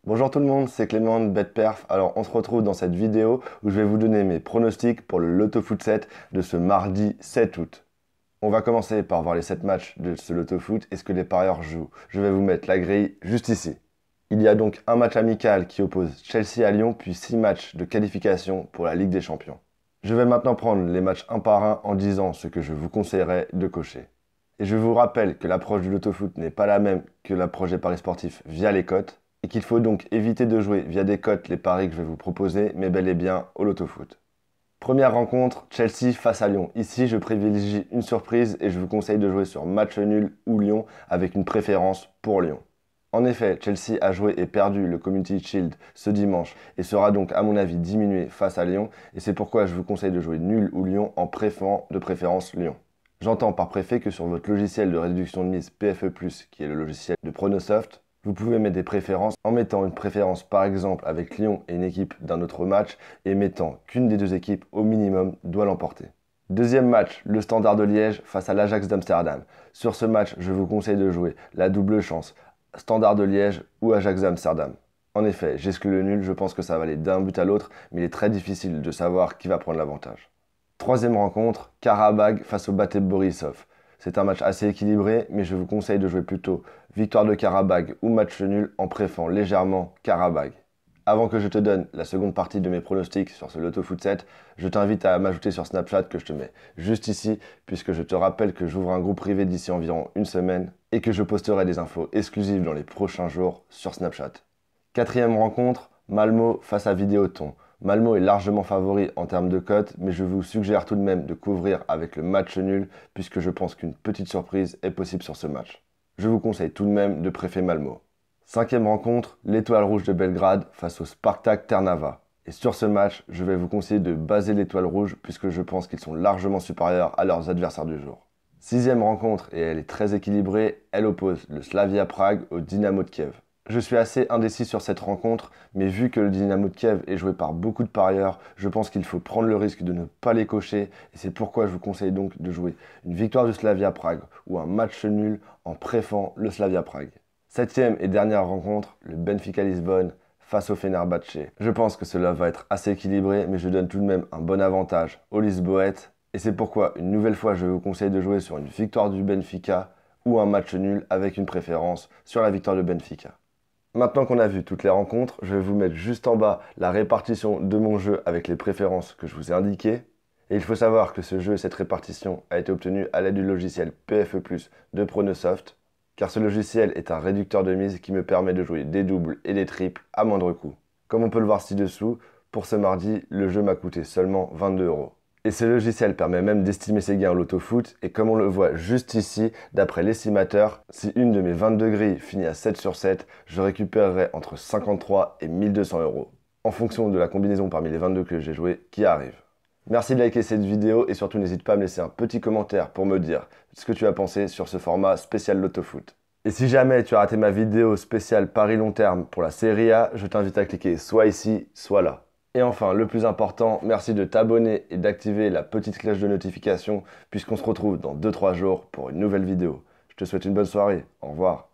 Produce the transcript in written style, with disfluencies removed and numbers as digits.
Bonjour tout le monde, c'est Clément de BetPerf. Alors on se retrouve dans cette vidéo où je vais vous donner mes pronostics pour le Loto Foot 7 de ce mardi 7 août. On va commencer par voir les 7 matchs de ce Loto Foot et ce que les parieurs jouent. Je vais vous mettre la grille juste ici. Il y a donc un match amical qui oppose Chelsea à Lyon, puis 6 matchs de qualification pour la Ligue des Champions. Je vais maintenant prendre les matchs un par un en disant ce que je vous conseillerais de cocher. Et je vous rappelle que l'approche du Loto Foot n'est pas la même que l'approche des paris sportifs via les cotes, et qu'il faut donc éviter de jouer via des cotes les paris que je vais vous proposer, mais bel et bien au Loto Foot. Première rencontre, Chelsea face à Lyon. Ici, je privilégie une surprise et je vous conseille de jouer sur match nul ou Lyon avec une préférence pour Lyon. En effet, Chelsea a joué et perdu le Community Shield ce dimanche et sera donc à mon avis diminué face à Lyon, et c'est pourquoi je vous conseille de jouer nul ou Lyon en préférant de préférence Lyon. J'entends par préfet que sur votre logiciel de réduction de mise PFE+, qui est le logiciel de Pronosoft, vous pouvez mettre des préférences en mettant une préférence par exemple avec Lyon et une équipe d'un autre match et mettant qu'une des deux équipes au minimum doit l'emporter. Deuxième match, le Standard de Liège face à l'Ajax d'Amsterdam. Sur ce match, je vous conseille de jouer la double chance, Standard de Liège ou Ajax d'Amsterdam. En effet, j'exclus le nul, je pense que ça va aller d'un but à l'autre, mais il est très difficile de savoir qui va prendre l'avantage. Troisième rencontre, Karabag face au Bate Borisov. C'est un match assez équilibré, mais je vous conseille de jouer plutôt victoire de Karabag ou match nul en préférant légèrement Karabag. Avant que je te donne la seconde partie de mes pronostics sur ce Loto Foot 7, je t'invite à m'ajouter sur Snapchat que je te mets juste ici, puisque je te rappelle que j'ouvre un groupe privé d'ici environ une semaine et que je posterai des infos exclusives dans les prochains jours sur Snapchat. Quatrième rencontre, Malmo face à Vidéoton. Malmo est largement favori en termes de cote, mais je vous suggère tout de même de couvrir avec le match nul, puisque je pense qu'une petite surprise est possible sur ce match. Je vous conseille tout de même de préférer Malmo. Cinquième rencontre, l'Étoile Rouge de Belgrade face au Spartak Trnava. Et sur ce match, je vais vous conseiller de baser l'Étoile Rouge, puisque je pense qu'ils sont largement supérieurs à leurs adversaires du jour. Sixième rencontre, et elle est très équilibrée, elle oppose le Slavia Prague au Dynamo de Kiev. Je suis assez indécis sur cette rencontre, mais vu que le Dynamo de Kiev est joué par beaucoup de parieurs, je pense qu'il faut prendre le risque de ne pas les cocher, et c'est pourquoi je vous conseille donc de jouer une victoire du Slavia Prague ou un match nul en préférant le Slavia Prague. Septième et dernière rencontre, le Benfica Lisbonne face au Fenerbahçe. Je pense que cela va être assez équilibré, mais je donne tout de même un bon avantage aux Lisboètes, et c'est pourquoi une nouvelle fois je vous conseille de jouer sur une victoire du Benfica ou un match nul avec une préférence sur la victoire du Benfica. Maintenant qu'on a vu toutes les rencontres, je vais vous mettre juste en bas la répartition de mon jeu avec les préférences que je vous ai indiquées. Et il faut savoir que ce jeu et cette répartition a été obtenu à l'aide du logiciel PFE+, de Pronosoft, car ce logiciel est un réducteur de mise qui me permet de jouer des doubles et des triples à moindre coût. Comme on peut le voir ci-dessous, pour ce mardi, le jeu m'a coûté seulement 22 €. Et ce logiciel permet même d'estimer ses gains au Loto Foot, et comme on le voit juste ici, d'après l'estimateur, si une de mes 22 grilles finit à 7 sur 7, je récupérerai entre 53 et 1200 €, en fonction de la combinaison parmi les 22 que j'ai jouées qui arrive. Merci de liker cette vidéo et surtout n'hésite pas à me laisser un petit commentaire pour me dire ce que tu as pensé sur ce format spécial Loto Foot. Et si jamais tu as raté ma vidéo spéciale Paris long terme pour la Serie A, je t'invite à cliquer soit ici, soit là. Et enfin, le plus important, merci de t'abonner et d'activer la petite cloche de notification puisqu'on se retrouve dans 2-3 jours pour une nouvelle vidéo. Je te souhaite une bonne soirée. Au revoir.